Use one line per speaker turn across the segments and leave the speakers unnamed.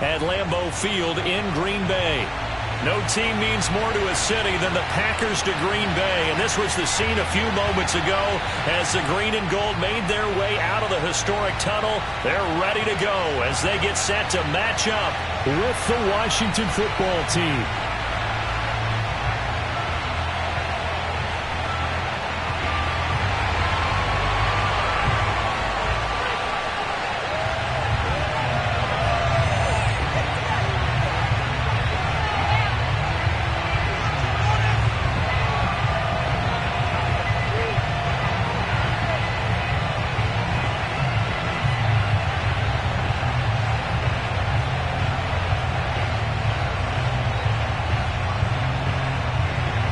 at Lambeau Field in Green Bay. No team means more to a city than the Packers to Green Bay, and this was the scene a few moments ago as the green and gold made their way out of the historic tunnel. They're ready to go as they get set to match up with the Washington football team.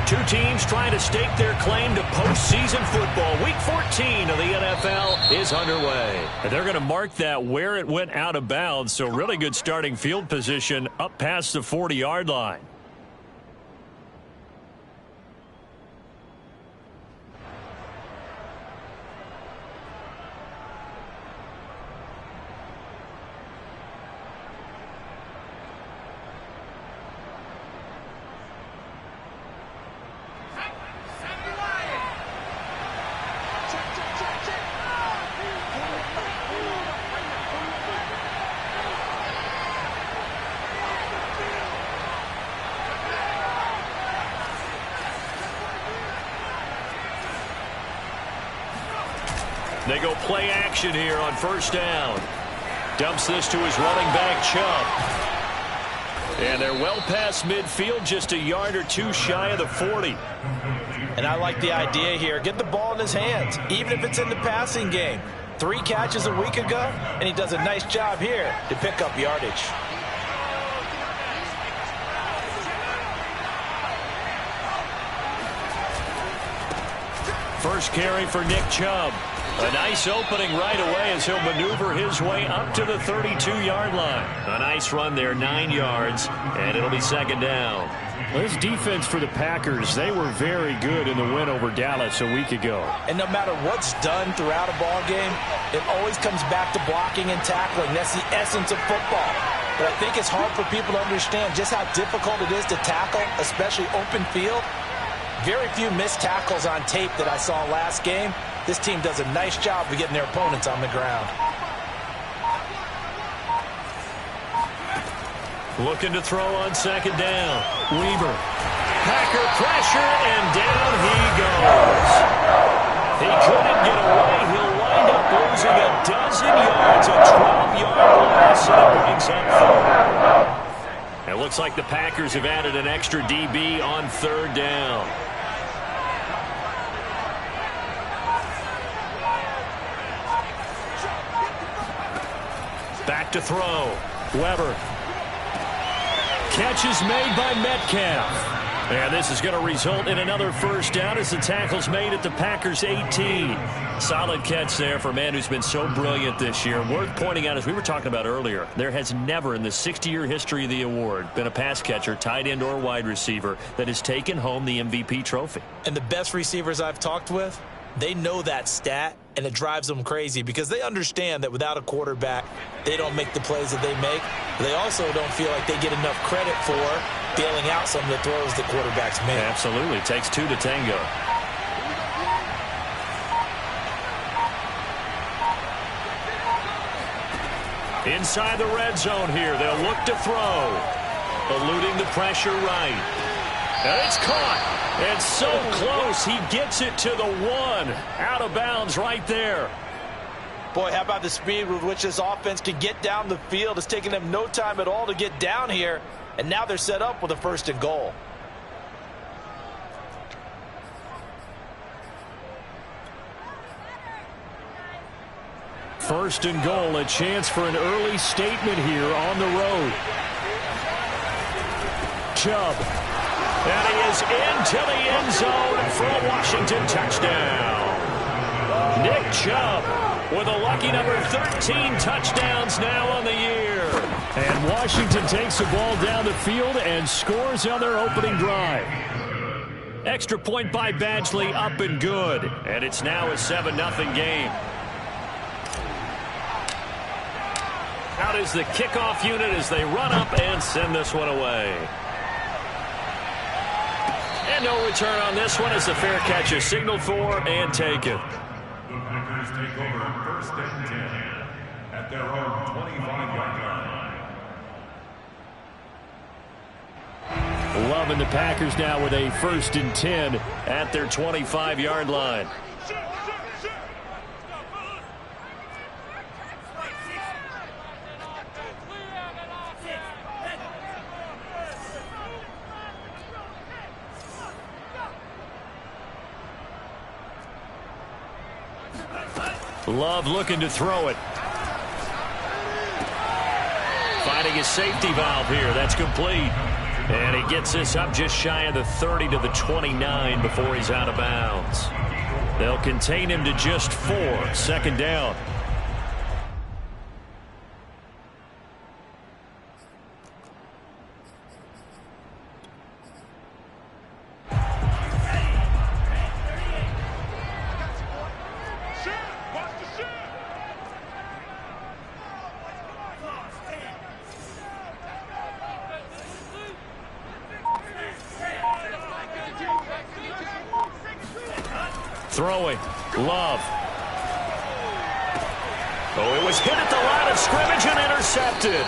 Two teams trying to stake their claim to postseason football. Week 14 of the NFL is underway. They're going to mark that where it went out of bounds, so really good starting field position up past the 40-yard line. They go play action here on first down. Dumps this to his running back, Chubb. And they're well past midfield, just a yard or two shy of the 40.
And I like the idea here. Get the ball in his hands, even if it's in the passing game. 3 catches a week ago, and he does a nice job here to pick up yardage.
First carry for Nick Chubb. A nice opening right away as he'll maneuver his way up to the 32-yard line. A nice run there, 9 yards, and it'll be second down. Well, this defense for the Packers, they were very good in the win over Dallas a week ago.
And no matter what's done throughout a ball game, it always comes back to blocking and tackling. That's the essence of football. But I think it's hard for people to understand just how difficult it is to tackle, especially open field. Very few missed tackles on tape that I saw last game. This team does a nice job of getting their opponents on the ground.
Looking to throw on second down. Weaver. Packer pressure, and down he goes. He couldn't get away. He'll wind up losing a dozen yards, a 12-yard loss, and it brings up 4. It looks like the Packers have added an extra DB on third down. Back to throw. Weber. Catch is made by Metcalf. And this is going to result in another first down as the tackle's made at the Packers' 18. Solid catch there for a man who's been so brilliant this year. Worth pointing out, as we were talking about earlier, there has never in the 60-year history of the award been a pass catcher, tight end, or wide receiver that has taken home the MVP trophy.
And the best receivers I've talked with, they know that stat, and it drives them crazy because they understand that without a quarterback, they don't make the plays that they make. They also don't feel like they get enough credit for bailing out some of the throws the quarterbacks make.
Absolutely. It takes 2 to tango. Inside the red zone here. They'll look to throw. Eluding the pressure right. And it's caught. It's so close. He gets it to the 1. Out of bounds right there.
Boy, how about the speed with which this offense can get down the field? It's taking them no time at all to get down here. And now they're set up with a 1st and goal.
First and goal, a chance for an early statement here on the road. Chubb. And he is into the end zone for a Washington touchdown. Nick Chubb with a lucky number 13 touchdowns now on the year. And Washington takes the ball down the field and scores on their opening drive. Extra point by Badgley, up and good. And it's now a 7-0 game. Out is the kickoff unit as they run up and send this one away. And no return on this one as the fair catch is signaled for and taken.
The Packers take over first and 10 at their own 25-yard line.
Loving the Packers now with a first and 10 at their 25-yard line. Love looking to throw it. Finding his safety valve here. That's complete. And he gets this up just shy of the 30 to the 29 before he's out of bounds. They'll contain him to just 4. Second down. Throwing. Love. Oh, it was hit at the line of scrimmage and intercepted.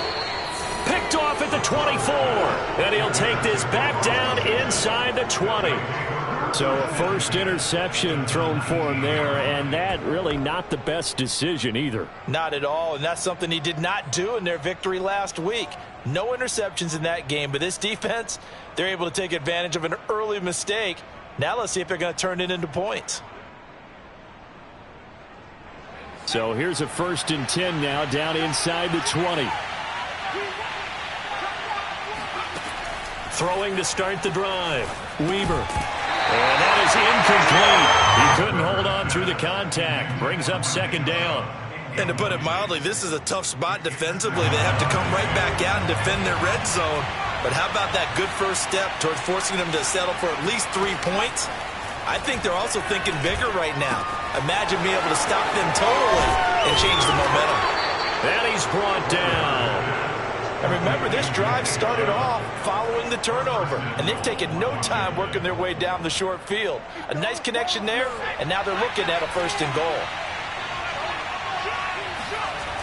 Picked off at the 24. And he'll take this back down inside the 20. So a first interception thrown for him there, and that really not the best decision either.
Not at all, and that's something he did not do in their victory last week. No interceptions in that game, but this defense, they're able to take advantage of an early mistake. Now let's see if they're going to turn it into points.
So here's a first and 10 now down inside the 20. Throwing to start the drive. Weaver. And that is incomplete. He couldn't hold on through the contact. Brings up second down.
And to put it mildly, this is a tough spot defensively. They have to come right back out and defend their red zone. But how about that good first step towards forcing them to settle for at least 3 points? I think they're also thinking bigger right now. Imagine being able to stop them totally and change the momentum.
And he's brought down.
And remember, this drive started off following the turnover. And they've taken no time working their way down the short field. A nice connection there, and now they're looking at a first and goal.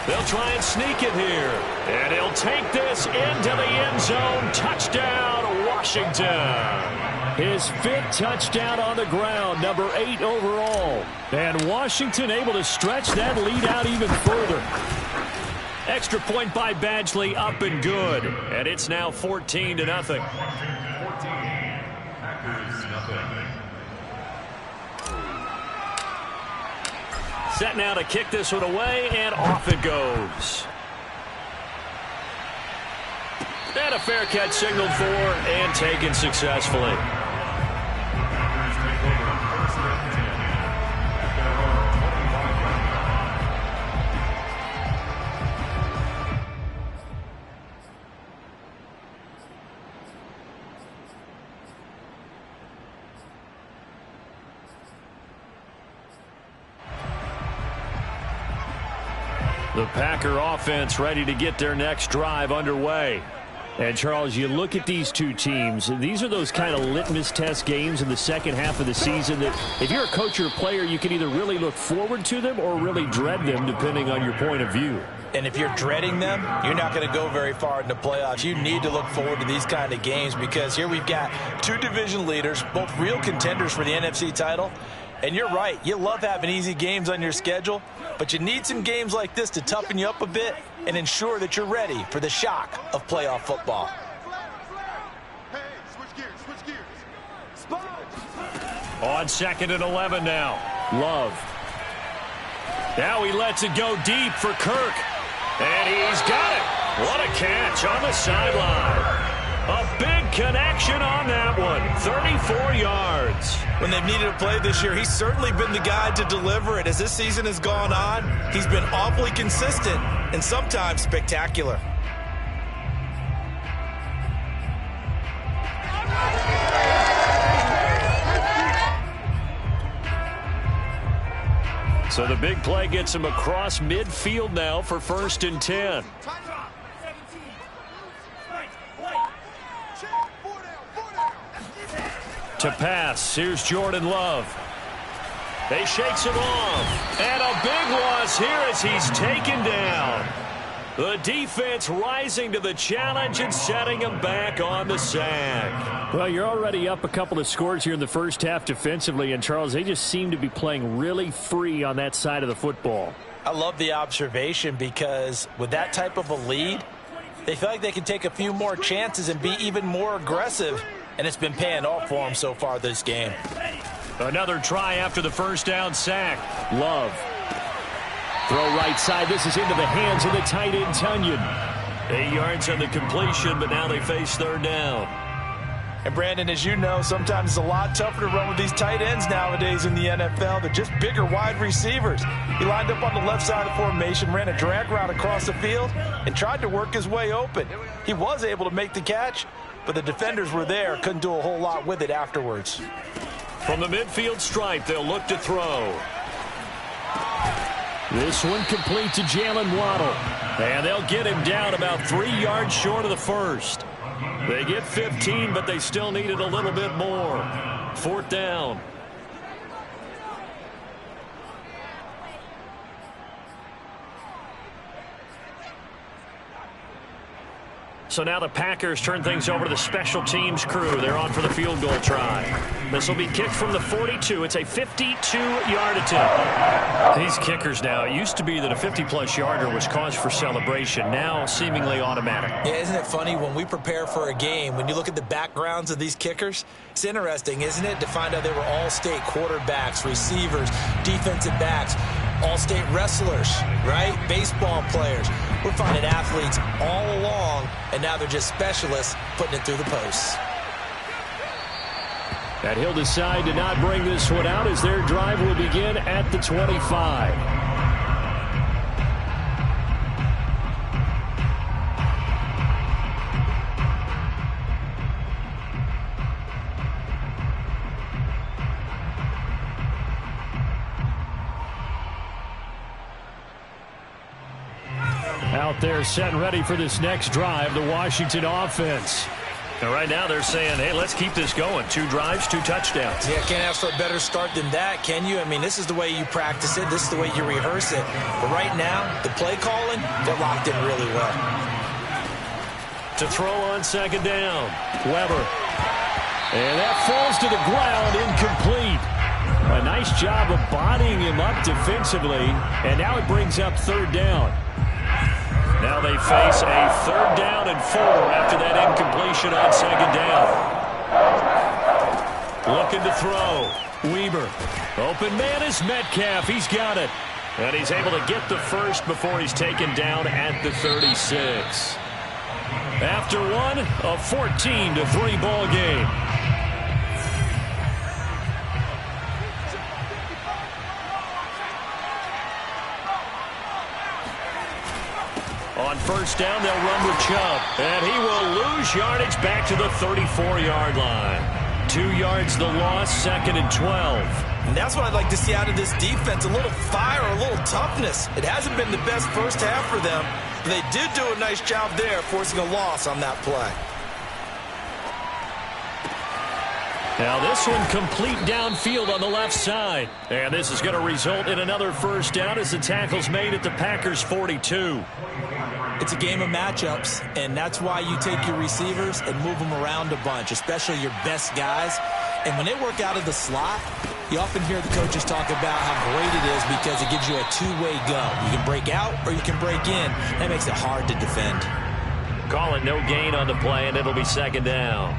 They'll try and sneak it here. And he'll take this into the end zone. Touchdown, Washington. His 5th touchdown on the ground, number 8 overall. And Washington able to stretch that lead out even further. Extra point by Badgley, up and good. And it's now 14-0.
14, Packers nothing.
Set now to kick this one away, and off it goes. And a fair catch signaled for and taken successfully. The Packer offense ready to get their next drive underway. And, Charles, you look at these two teams, these are those kind of litmus test games in the second half of the season that if you're a coach or a player, you can either really look forward to them or really dread them, depending on your point of view.
And if you're dreading them, you're not going to go very far in the playoffs. You need to look forward to these kind of games because here we've got 2 division leaders, both real contenders for the NFC title. And you're right, you love having easy games on your schedule, but you need some games like this to toughen you up a bit and ensure that you're ready for the shock of playoff football.
On 2nd and 11 now. Love. Now he lets it go deep for Kirk. And he's got it. What a catch on the sideline. A big connection on that one. 34 yards.
When they've needed a play this year, he's certainly been the guy to deliver it. As this season has gone on, he's been awfully consistent and sometimes spectacular.
So the big play gets him across midfield now for 1st and 10. To pass, here's Jordan Love. He shakes him off. And a big loss here as he's taken down. The defense rising to the challenge and setting him back on the sack.
Well, you're already up a couple of scores here in the first half defensively, and Charles, they just seem to be playing really free on that side of the football.
I love the observation because with that type of a lead, they feel like they can take a few more chances and be even more aggressive, and it's been paying off for them so far this game.
Another try after the first down sack.
Love. Throw right side. This is into the hands of the tight end, Tunyon.
8 yards on the completion, but now they face third down.
And, Brandon, as you know, sometimes it's a lot tougher to run with these tight ends nowadays in the NFL. They're just bigger wide receivers. He lined up on the left side of the formation, ran a drag route across the field, and tried to work his way open. He was able to make the catch, but the defenders were there, couldn't do a whole lot with it afterwards.
From the midfield stripe, they'll look to throw.
This one complete to Jalen Waddle.
And they'll get him down about 3 yards short of the first. They get 15, but they still needed a little bit more. 4th down. So now the Packers turn things over to the special teams crew. They're on for the field goal try. This will be kicked from the 42. It's a 52-yard attempt. These kickers now, it used to be that a 50-plus yarder was cause for celebration. Now seemingly automatic.
Yeah, isn't it funny when we prepare for a game, when you look at the backgrounds of these kickers, it's interesting, isn't it, to find out they were all-state quarterbacks, receivers, defensive backs, all-state wrestlers, right? Baseball players. We're finding athletes all along, and now they're just specialists putting it through the posts.
And he'll decide to not bring this one out as their drive will begin at the 25. Out there set and ready for this next drive, the Washington offense.
And right now they're saying, hey, let's keep this going. 2 drives, 2 touchdowns.
Yeah, can't ask for a better start than that, can you? I mean, this is the way you practice it. This is the way you rehearse it. But right now, the play calling, they're locked in really well.
To throw on 2nd down, Weber.
And that falls to the ground, incomplete. A nice job of bodying him up defensively. And now it brings up 3rd down.
Now they face a 3rd down and 4 after that incompletion on 2nd down. Looking to throw. Weber. Open man is Metcalf. He's got it. And he's able to get the first before he's taken down at the 36. After one, a 14-3 ball game. On 1st down, they'll run with Chubb. And he will lose yardage back to the 34-yard line. 2 yards the loss, 2nd and 12.
And that's what I'd like to see out of this defense, a little fire, a little toughness. It hasn't been the best first half for them, but they did do a nice job there, forcing a loss on that play.
Now this one complete downfield on the left side. And this is going to result in another 1st down as the tackle's made at the Packers' 42.
It's a game of matchups, and that's why you take your receivers and move them around a bunch, especially your best guys. And when they work out of the slot, you often hear the coaches talk about how great it is because it gives you a two-way go. You can break out or you can break in. That makes it hard to defend.
Call it no gain on the play, and it'll be 2nd down.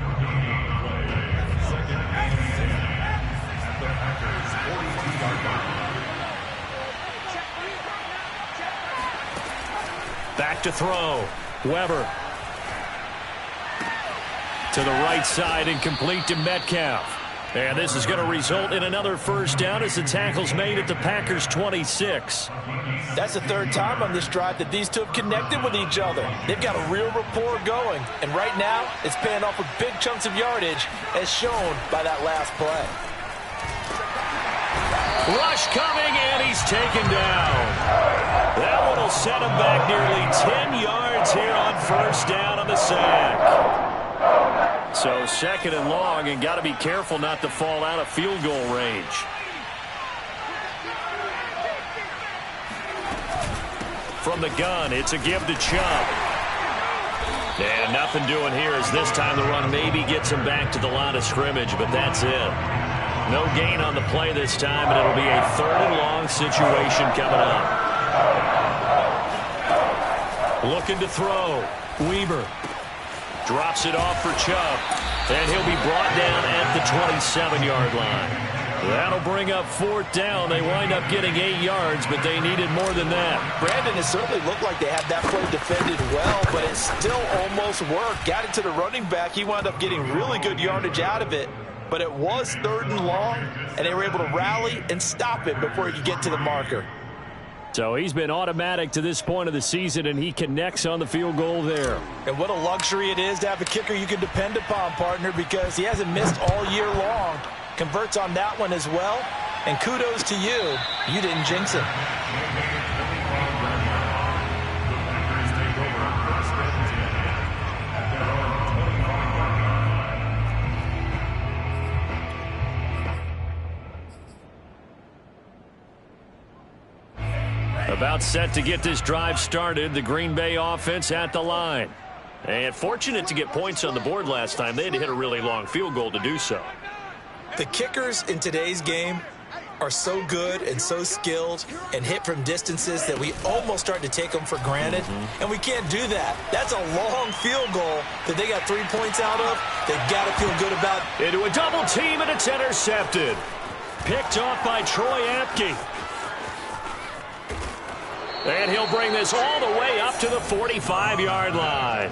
Back to throw. Weber. To the right side and complete to Metcalf. And this is going to result in another 1st down as the tackle's made at the Packers' 26.
That's the 3rd time on this drive that these two have connected with each other. They've got a real rapport going. And right now, it's paying off with big chunks of yardage as shown by that last play.
Rush coming, and he's taken down. That one will set him back nearly 10 yards here on 1st down on the sack.
So 2nd and long, and got to be careful not to fall out of field goal range. From the gun, it's a give to Chubb. And nothing doing here as this time the run maybe gets him back to the line of scrimmage, but that's it. No gain on the play this time, and it'll be a 3rd and long situation coming up. Looking to throw. Weaver drops it off for Chubb, and he'll be brought down at the 27-yard line. That'll bring up 4th down. They wind up getting 8 yards, but they needed more than that.
Brandon, it certainly looked like they had that play defended well, but it still almost worked. Got it to the running back. He wound up getting really good yardage out of it, but it was 3rd and long, and they were able to rally and stop it before he could get to the marker.
So he's been automatic to this point of the season, and he connects on the field goal there.
And what a luxury it is to have a kicker you can depend upon, partner, because he hasn't missed all year long. Converts on that one as well. And kudos to you. You didn't jinx him.
About set to get this drive started. The Green Bay offense at the line. And fortunate to get points on the board last time. They had to hit a really long field goal to do so.
The kickers in today's game are so good and so skilled and hit from distances that we almost start to take them for granted. And we can't do that. That's a long field goal that they got 3 points out of. They've got to feel good about.
Into a double team, and it's intercepted. Picked off by Troy Apke. And he'll bring this all the way up to the 45-yard line.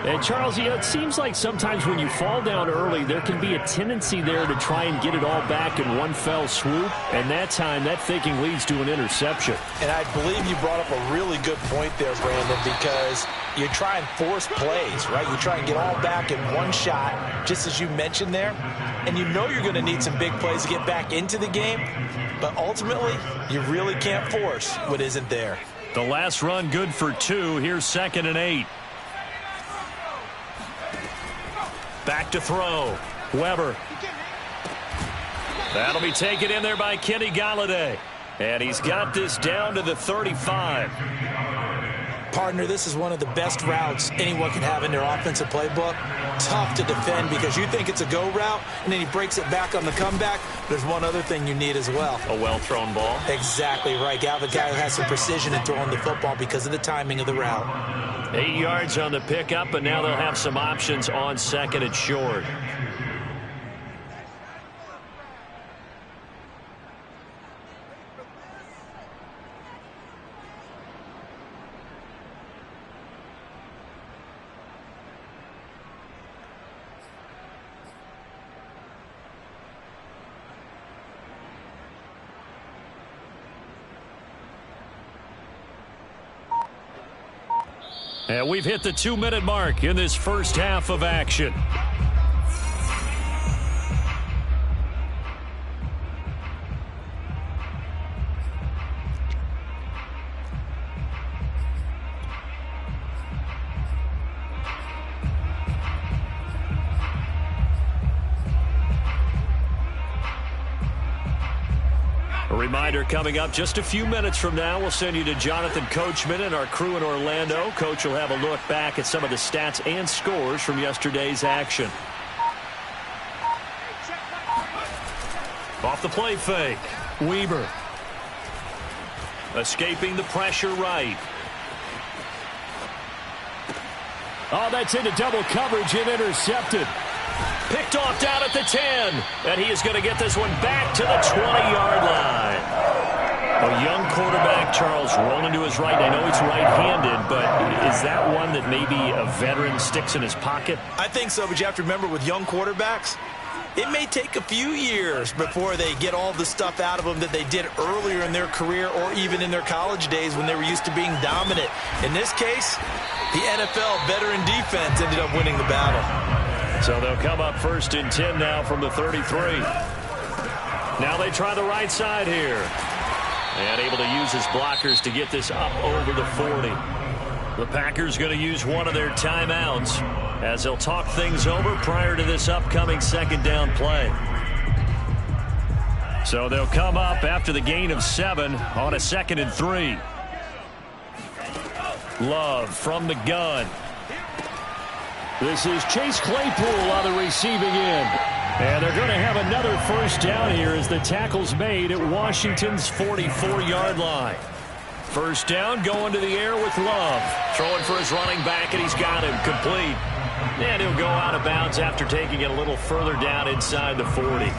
And, Charles, you know, it seems like sometimes when you fall down early, there can be a tendency there to try and get it all back in one fell swoop. And that time, that thinking leads to an interception.
And I believe you brought up a really good point there, Brandon, because you try and force plays, right? You try and get all back in one shot, just as you mentioned there. And you know you're going to need some big plays to get back into the game. But ultimately, you really can't force what isn't there.
The last run good for 2. Here's 2nd and 8. Back to throw. Weber. That'll be taken in there by Kenny Golladay. And he's got this down to the 35.
Partner, this is one of the best routes anyone can have in their offensive playbook. Tough to defend because you think it's a go route, and then he breaks it back on the comeback. There's one other thing you need as well.
A well-thrown ball.
Exactly right. You have a guy who has some precision in throwing the football because of the timing of the route.
8 yards on the pickup, and now they'll have some options on 2nd and short. And we've hit the 2-minute mark in this first half of action. A reminder coming up just a few minutes from now, we'll send you to Jonathan Coachman and our crew in Orlando. Coach will have a look back at some of the stats and scores from yesterday's action. Off the play fake. Weaver. Escaping the pressure right. Oh, that's into double coverage and intercepted. Picked off down at the 10. And he is going to get this one back to the 20-yard line. A young quarterback, Charles, rolling to his right. I know he's right-handed, but is that one that maybe a veteran sticks in his pocket?
I think so, but you have to remember with young quarterbacks, it may take a few years before they get all the stuff out of them that they did earlier in their career or even in their college days when they were used to being dominant. In this case, the NFL veteran defense ended up winning the battle.
So they'll come up 1st and 10 now from the 33. Now they try the right side here. And able to use his blockers to get this up over the 40. The Packers going to use one of their timeouts as they'll talk things over prior to this upcoming second down play. So they'll come up after the gain of 7 on a 2nd and 3. Love from the gun. This is Chase Claypool on the receiving end. And they're going to have another first down here as the tackle's made at Washington's 44-yard line. First down, going to the air with Love. Throwing for his running back, and he's got him complete. And he'll go out of bounds after taking it a little further down inside the 40.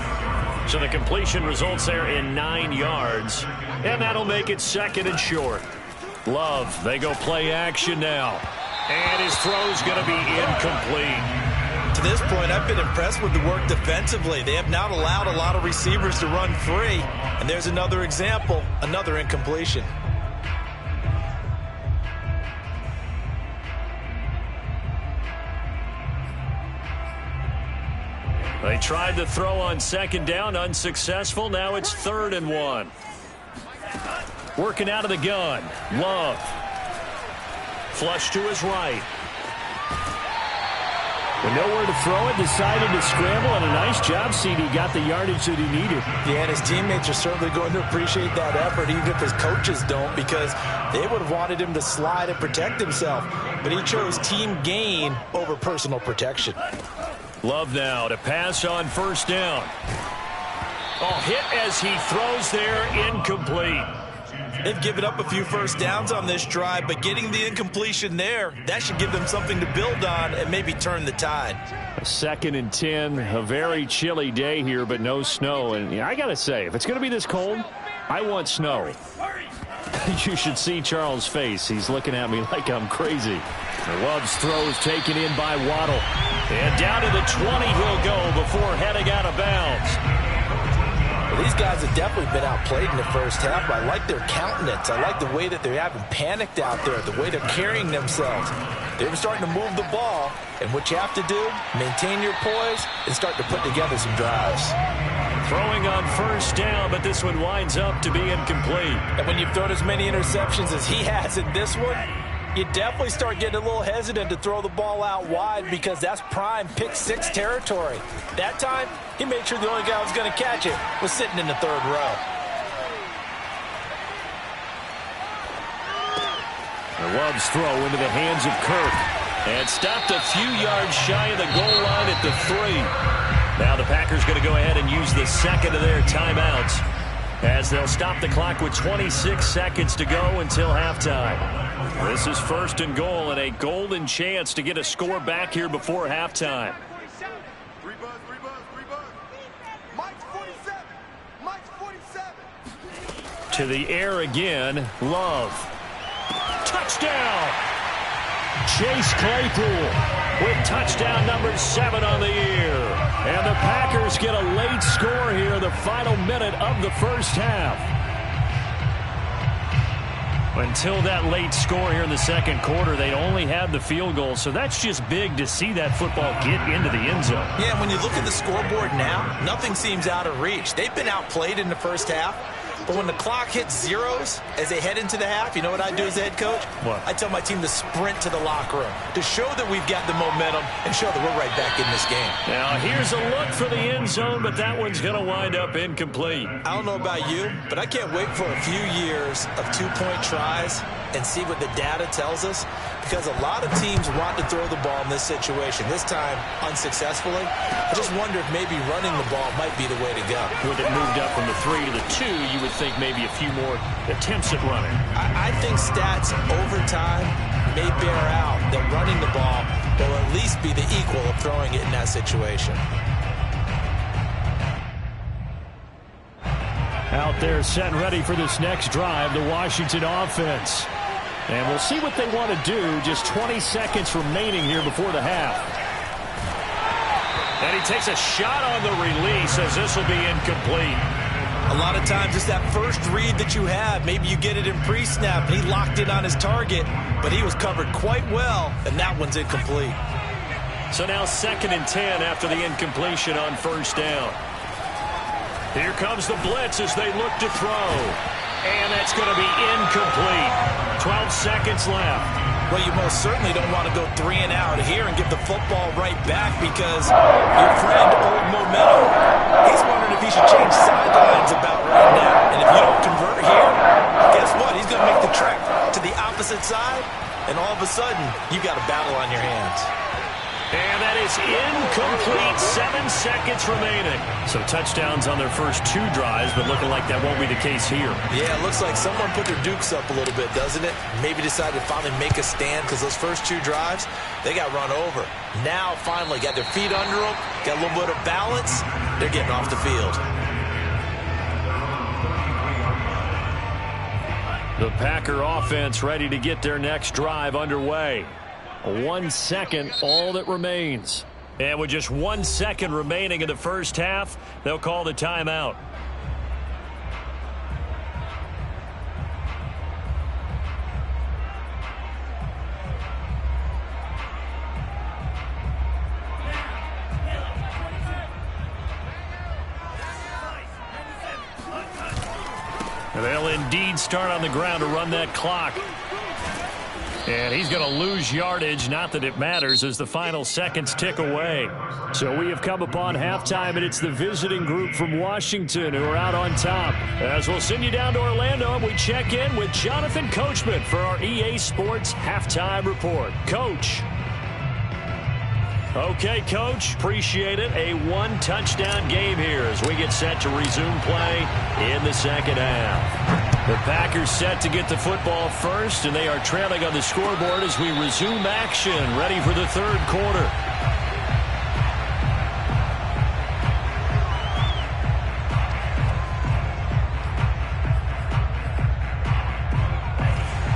So the completion results there in 9 yards. And that'll make it 2nd and short. Love, they go play action now. And his throw's going to be incomplete.
To this point, I've been impressed with the work defensively. They have not allowed a lot of receivers to run free. And there's another example, another incompletion.
They tried to throw on 2nd down, unsuccessful. Now it's 3rd and 1. Working out of the gun. Love. Flush to his right. With nowhere to throw it, decided to scramble, and a nice job, CD. Got the yardage that he needed.
Yeah, and his teammates are certainly going to appreciate that effort, even if his coaches don't, because they would have wanted him to slide and protect himself. But he chose team gain over personal protection.
Love now to pass on 1st down. Oh, hit as he throws there, incomplete.
They've given up a few first downs on this drive, but getting the incompletion there, that should give them something to build on and maybe turn the tide.
2nd and 10, a very chilly day here, but no snow. And I got to say, if it's going to be this cold, I want snow. You should see Charles' face. He's looking at me like I'm crazy. Love's throw is taken in by Waddle. And down to the 20 he'll go before heading out of bounds.
Well, these guys have definitely been outplayed in the first half. I like their countenance. I like the way that they're having panicked out there, the way they're carrying themselves. They're starting to move the ball, and what you have to do, maintain your poise and start to put together some drives.
Throwing on 1st down, but this one winds up to be incomplete.
And when you've thrown as many interceptions as he has in this one, you definitely start getting a little hesitant to throw the ball out wide because that's prime pick 6 territory. That time, he made sure the only guy who was going to catch it was sitting in the 3rd row.
Love's throw into the hands of Kirk. And stopped a few yards shy of the goal line at the 3. Now the Packers going to go ahead and use the 2nd of their timeouts as they'll stop the clock with 26 seconds to go until halftime. This is 1st and goal and a golden chance to get a score back here before halftime. To the air again, Love. Touchdown! Chase Claypool with touchdown number 7 on the year. And the Packers get a late score here in the final minute of the first half. Until that late score here in the 2nd quarter, they'd only had the field goal, so that's just big to see that football get into the end zone.
Yeah, when you look at the scoreboard now, nothing seems out of reach. They've been outplayed in the first half, but when the clock hits zeros as they head into the half, you know what I do as the head coach?
What?
I tell my team to sprint to the locker room to show that we've got the momentum and show that we're right back in this game.
Now, here's a look for the end zone, but that one's going to wind up incomplete.
I don't know about you, but I can't wait for a few years of 2-point tries and see what the data tells us, because a lot of teams want to throw the ball in this situation. This time, unsuccessfully. I just wonder if maybe running the ball might be the way to go.
With it moved up from the 3 to the 2, you would think maybe a few more attempts at running.
I think stats over time may bear out that running the ball will at least be the equal of throwing it in that situation.
Out there set and ready for this next drive, the Washington offense. And we'll see what they want to do. Just 20 seconds remaining here before the half. And he takes a shot on the release as this will be incomplete.
A lot of times it's that first read that you have. Maybe you get it in pre-snap, and he locked in on his target, but he was covered quite well, and that one's incomplete.
So now 2nd and 10 after the incompletion on 1st down. Here comes the blitz as they look to throw. And that's going to be incomplete. 12 seconds left.
Well, you most certainly don't want to go 3 and out here and give the football right back because your friend, Old Momentum, he's wondering if he should change sidelines about right now. And if you don't convert here, guess what? He's going to make the trek to the opposite side, and all of a sudden, you got a battle on your hands.
And that is incomplete. 7 seconds remaining. So touchdowns on their first 2 drives, but looking like that won't be the case here.
Yeah, it looks like someone put their dukes up a little bit, doesn't it? Maybe decided to finally make a stand because those first 2 drives, they got run over. Now, finally, got their feet under them, got a little bit of balance. They're getting off the field.
The Packer offense ready to get their next drive underway. 1 second, all that remains. And with just 1 second remaining in the first half, they'll call the timeout. They'll indeed start on the ground to run that clock. And he's going to lose yardage, not that it matters, as the final seconds tick away. So we have come upon halftime, and it's the visiting group from Washington who are out on top. As we'll send you down to Orlando, and we check in with Jonathan Coachman for our EA Sports Halftime Report. Coach. Okay, Coach, appreciate it. A 1-touchdown game here as we get set to resume play in the second half. The Packers set to get the football first, and they are trailing on the scoreboard as we resume action, ready for the third quarter.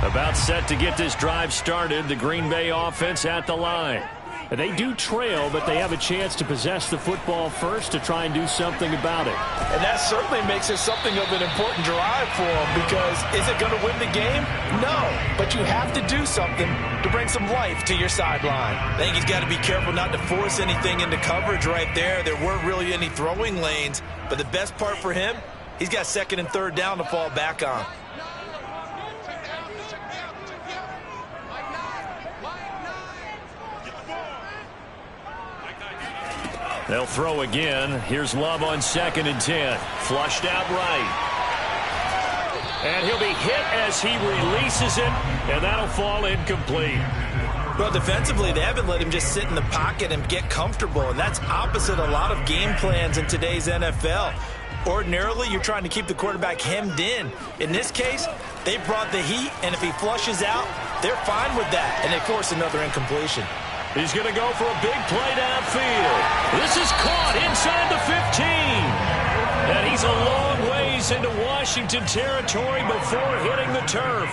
About set to get this drive started, the Green Bay offense at the line. They do trail, but they have a chance to possess the football first to try and do something about it.
And that certainly makes it something of an important drive for them because is it going to win the game? No, but you have to do something to bring some life to your sideline. I think he's got to be careful not to force anything into coverage right there. There weren't really any throwing lanes, but the best part for him, he's got 2nd and 3rd down to fall back on.
They'll throw again. Here's Love on 2nd and 10. Flushed out right. And he'll be hit as he releases it, and that'll fall incomplete.
Well, defensively, they haven't let him just sit in the pocket and get comfortable, and that's opposite a lot of game plans in today's NFL. Ordinarily, you're trying to keep the quarterback hemmed in. In this case, they brought the heat, and if he flushes out, they're fine with that, and they force another incompletion.
He's going to go for a big play downfield. This is caught inside the 15. And he's a long ways into Washington territory before hitting the turf.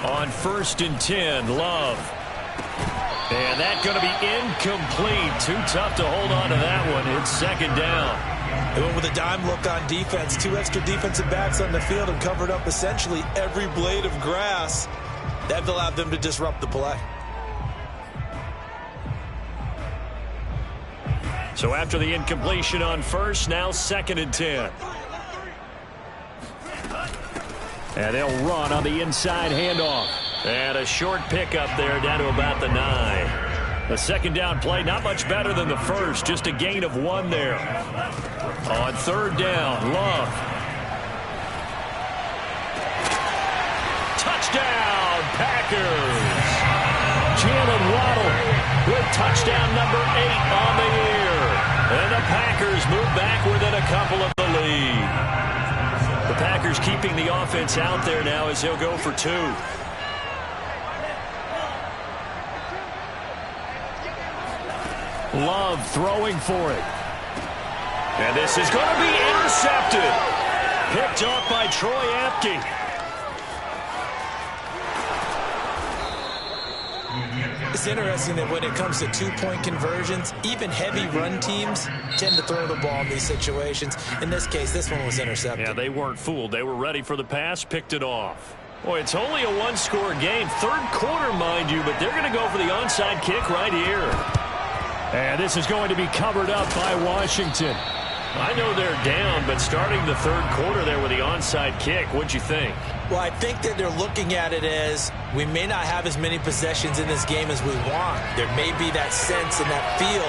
On 1st and 10, Love. And that's going to be incomplete. Too tough to hold on to that one. It's 2nd down.
They went with a dime look on defense. 2 extra defensive backs on the field and covered up essentially every blade of grass. That allowed them to disrupt the play.
So after the incompletion on 1st, now 2nd and 10. And they'll run on the inside handoff. And a short pickup there down to about the 9. The 2nd down play, not much better than the first, just a gain of 1 there. On 3rd down, Love. Touchdown, Packers. Jalen Waddle with touchdown number 8 on the year. And the Packers move back within a couple of the lead. The Packers keeping the offense out there now as he'll go for 2. Love throwing for it. And this is going to be intercepted. Picked off by Troy Apke.
It's interesting that when it comes to 2-point conversions, even heavy run teams tend to throw the ball in these situations. In this case, this one was intercepted.
Yeah, they weren't fooled. They were ready for the pass, picked it off. Boy, it's only a 1-score game. 3rd quarter, mind you, but they're going to go for the onside kick right here. And this is going to be covered up by Washington. I know they're down, but starting the third quarter there with the onside kick, what'd you think?
Well, I think that they're looking at it as we may not have as many possessions in this game as we want. There may be that sense and that feel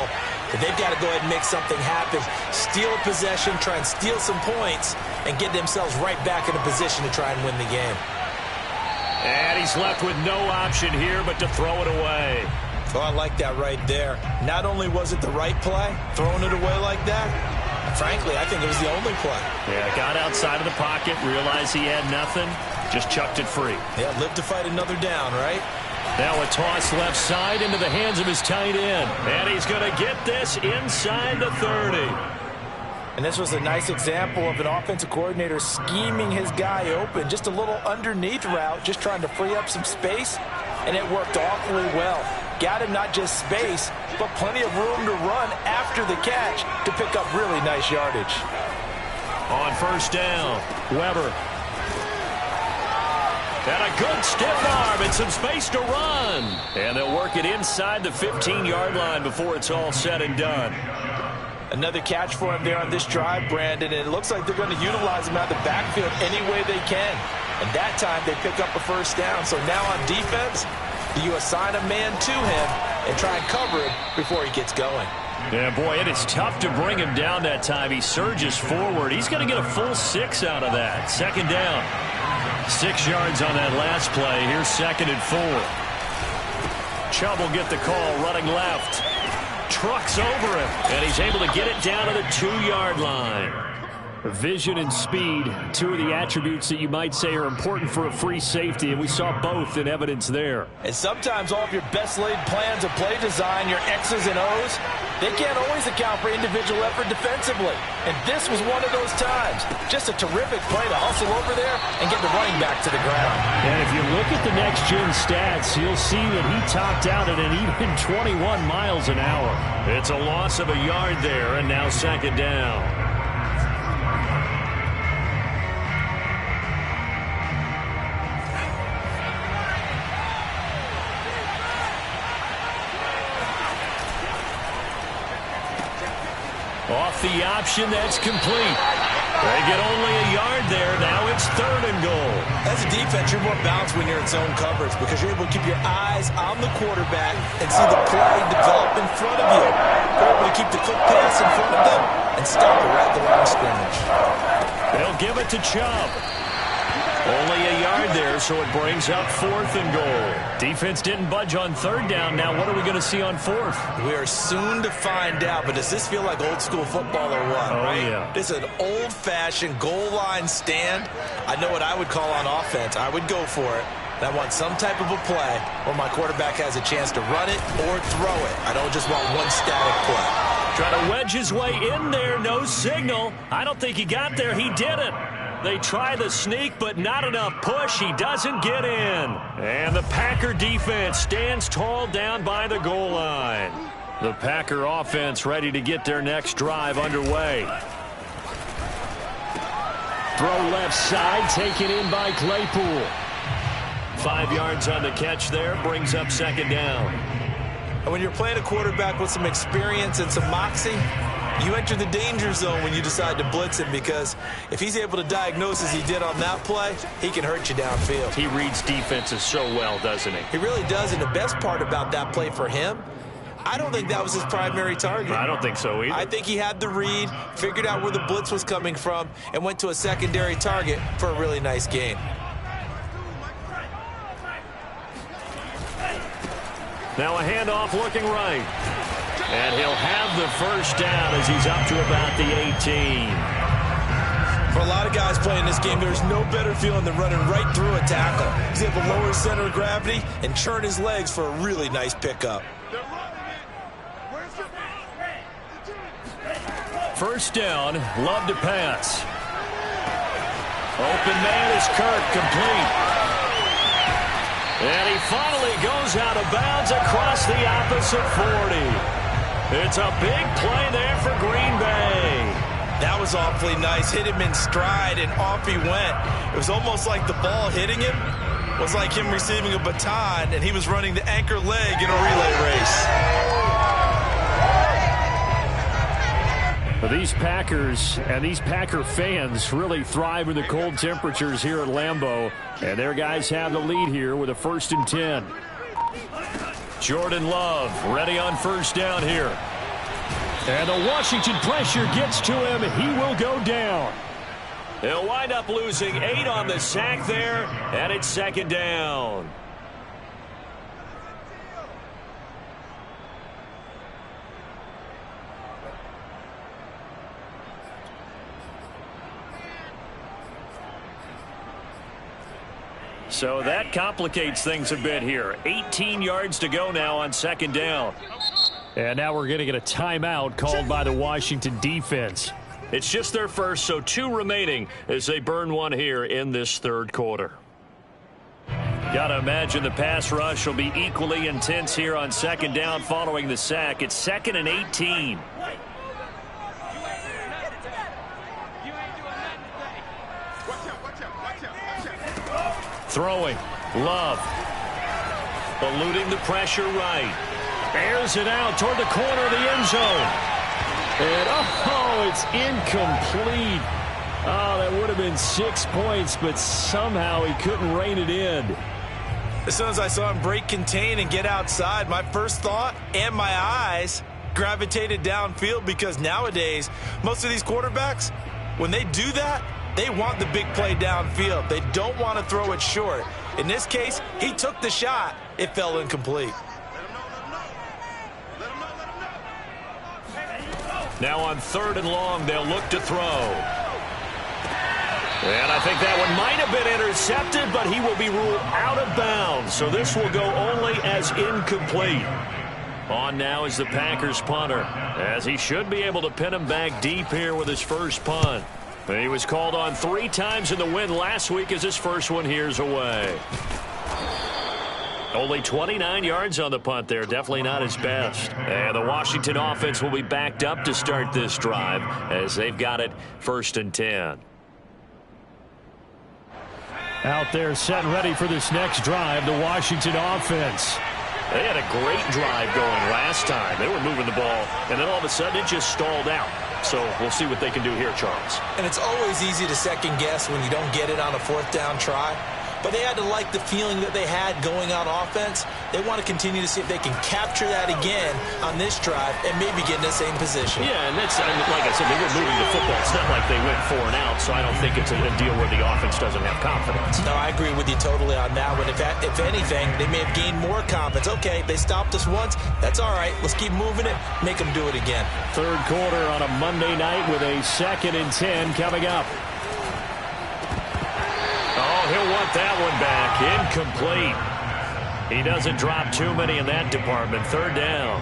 that they've got to go ahead and make something happen, steal a possession, try and steal some points, and get themselves right back in a position to try and win the game.
And he's left with no option here but to throw it away.
Oh, I like that right there. Not only was it the right play, throwing it away like that, frankly, I think it was the only play.
Yeah, got outside of the pocket, realized he had nothing, just chucked it free.
Yeah, live to fight another down, right?
Now a toss left side into the hands of his tight end. And he's going to get this inside the 30.
And this was a nice example of an offensive coordinator scheming his guy open. Just a little underneath route, just trying to free up some space. And it worked awfully well. Got him not just space, but plenty of room to run after the catch to pick up really nice yardage.
On first down, Weber. And a good stiff arm and some space to run. And they'll work it inside the 15-yard line before it's all said and done.
Another catch for him there on this drive, Brandon, and it looks like they're going to utilize him out of the backfield any way they can. And that time they pick up a first down. So now on defense, do you assign a man to him and try and cover him before he gets going?
Yeah, boy, it is tough to bring him down that time. He surges forward. He's going to get a full 6 out of that. Second down. 6 yards on that last play. Here's 2nd and 4. Chubb will get the call running left. Trucks over him, and he's able to get it down to the 2-yard line. Vision and speed, two of the attributes that you might say are important for a free safety, and we saw both in evidence there.
And sometimes all of your best laid plans of play design, your X's and O's, they can't always account for individual effort defensively. And this was one of those times. Just a terrific play to hustle over there and get the running back to the ground.
And if you look at the next-gen stats, you'll see that he topped out at an even 21 miles an hour. It's a loss of a yard there, and now 2nd down. Off the option, that's complete. They get only a yard there. Now it's 3rd and goal.
As a defense, you're more balanced when you're in zone coverage because you're able to keep your eyes on the quarterback and see the play develop in front of you. You're able to keep the quick pass in front of them and stop it right at the line of scrimmage.
They'll give it to Chubb. Only a yard there, so it brings up 4th and goal. Defense didn't budge on 3rd down. Now what are we going to see on 4th?
We are soon to find out, but does this feel like old school football or what, right?
Yeah.
This is an old-fashioned goal line stand. I know what I would call on offense. I would go for it. And I want some type of a play where my quarterback has a chance to run it or throw it. I don't just want one static play.
Trying to wedge his way in there, no signal. I don't think he got there. He didn't. They try the sneak, but not enough push. He doesn't get in. And the Packer defense stands tall down by the goal line. The Packer offense ready to get their next drive underway. Throw left side, taken in by Claypool. 5 yards on the catch there, brings up 2nd down.
And when you're playing a quarterback with some experience and some moxie, you enter the danger zone when you decide to blitz him because if he's able to diagnose as he did on that play, he can hurt you downfield.
He reads defenses so well, doesn't he?
He really does, and the best part about that play for him, I don't think that was his primary target.
I don't think so either.
I think he had the read, figured out where the blitz was coming from, and went to a secondary target for a really nice gain.
Now a handoff looking right. And he'll have the first down as he's up to about the 18.
For a lot of guys playing this game, there's no better feeling than running right through a tackle. He's able to lower his center of gravity and churn his legs for a really nice pickup.
First down, Love to pass. Open man is Kirk, complete. And he finally goes out of bounds across the opposite 40. It's a big play there for Green Bay.
That was awfully nice. Hit him in stride, and off he went. It was almost like the ball hitting him was like him receiving a baton, and he was running the anchor leg in a relay race.
Well, these Packers and these Packer fans really thrive in the cold temperatures here at Lambeau. And their guys have the lead here with a 1st and 10. Jordan Love ready on 1st down here. And the Washington pressure gets to him. He will go down. He'll wind up losing 8 on the sack there, and it's 2nd down. So that complicates things a bit here. 18 yards to go now on 2nd down. And now we're going to get a timeout called by the Washington defense. It's just their first, so 2 remaining as they burn 1 here in this 3rd quarter. Got to imagine the pass rush will be equally intense here on 2nd down following the sack. It's 2nd and 18. Throwing. Love. Eluding the pressure right. Airs it out toward the corner of the end zone. And, oh, it's incomplete. Oh, that would have been 6 points, but somehow he couldn't rein it in.
As soon as I saw him break contain and get outside, my first thought and my eyes gravitated downfield, because nowadays, most of these quarterbacks, when they do that, they want the big play downfield. They don't want to throw it short. In this case, he took the shot. It fell incomplete.
Now on 3rd and long, they'll look to throw. And I think that one might have been intercepted, but he will be ruled out of bounds. So this will go only as incomplete. On now is the Packers punter, as he should be able to pin him back deep here with his first punt. He was called on 3 times in the win last week as his first one here's away. Only 29 yards on the punt there. Definitely not his best. And the Washington offense will be backed up to start this drive as they've got it 1st and 10. Out there set and ready for this next drive, the Washington offense. They had a great drive going last time. They were moving the ball, and then all of a sudden it just stalled out. So we'll see what they can do here, Charles.
And it's always easy to second guess when you don't get it on a 4th down try. But they had to like the feeling that they had going on offense. They want to continue to see if they can capture that again on this drive and maybe get in the same position.
Yeah, and that's, like I said, they were moving the football. It's not like they went 4 and out, so I don't think it's a deal where the offense doesn't have confidence.
No, I agree with you totally on that one. If anything, they may have gained more confidence. Okay, they stopped us once. That's all right. Let's keep moving it. Make them do it again.
3rd quarter on a Monday night with a 2nd and 10 coming up. Oh, he'll want that one back. Incomplete. He doesn't drop too many in that department. 3rd down.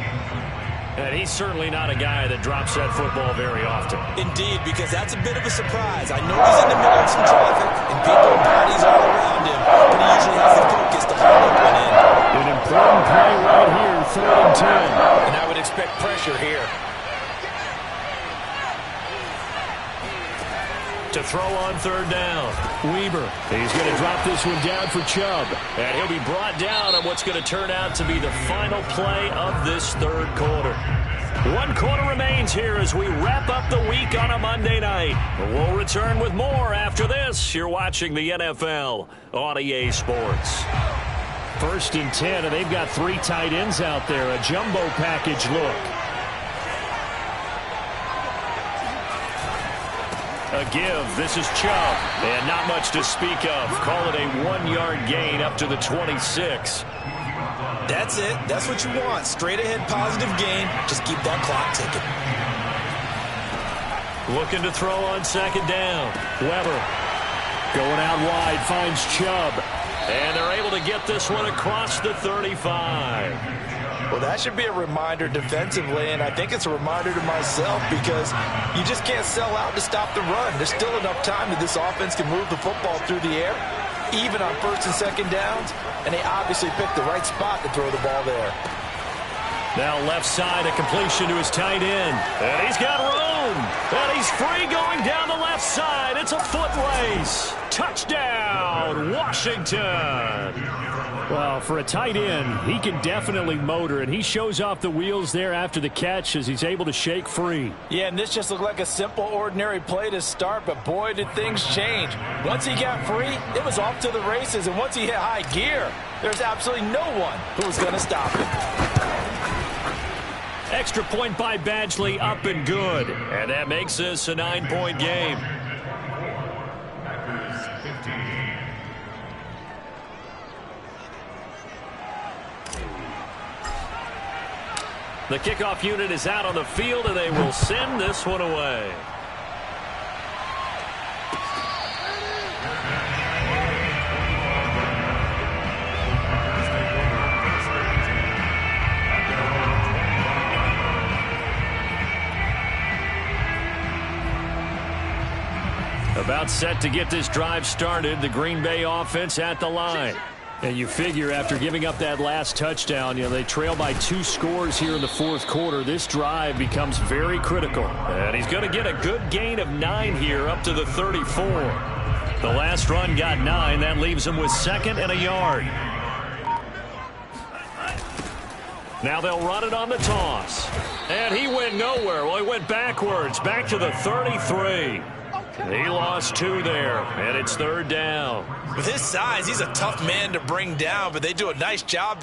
And he's certainly not a guy that drops that football very often.
Indeed, because that's a bit of a surprise. I know he's in the middle of some traffic and people and bodies all around him, but he usually has the focus to hold that one in.
An important play right here, 3rd and 10.
And I would expect pressure here.
To throw on 3rd down. Weber. He's going to drop this one down for Chubb. And he'll be brought down on what's going to turn out to be the final play of this 3rd quarter. 1 quarter remains here as we wrap up the week on a Monday night. We'll return with more after this. You're watching the NFL on EA Sports. 1st and 10, and they've got 3 tight ends out there. A jumbo package look. A give. This is Chubb. And not much to speak of. Call it a 1-yard gain up to the 26.
That's it. That's what you want. Straight ahead positive gain. Just keep that clock ticking.
Looking to throw on 2nd down. Weber going out wide, finds Chubb. And they're able to get this one across the 35.
Well, that should be a reminder defensively, and I think it's a reminder to myself, because you just can't sell out to stop the run. There's still enough time that this offense can move the football through the air, even on 1st and 2nd downs, and they obviously picked the right spot to throw the ball there.
Now left side, a completion to his tight end. And he's got room. zone. And he's free going down the left side. It's a foot race. Touchdown, Washington. Well, for a tight end, he can definitely motor, and he shows off the wheels there after the catch as he's able to shake free.
Yeah, and this just looked like a simple, ordinary play to start, but boy, did things change. Once he got free, it was off to the races, and once he hit high gear, there's absolutely no one who was going to stop him.
Extra point by Badgley, up and good. And that makes this a 9-point game. The kickoff unit is out on the field, and they will send this one away. About set to get this drive started. The Green Bay offense at the line. And you figure after giving up that last touchdown, they trail by 2 scores here in the fourth quarter. This drive becomes very critical. And he's going to get a good gain of 9 here up to the 34. The last run got 9. That leaves him with 2nd and a yard. Now they'll run it on the toss. And he went nowhere. Well, he went backwards, back to the 33. He lost 2 there, and it's 3rd down.
With his size, he's a tough man to bring down, but they do a nice job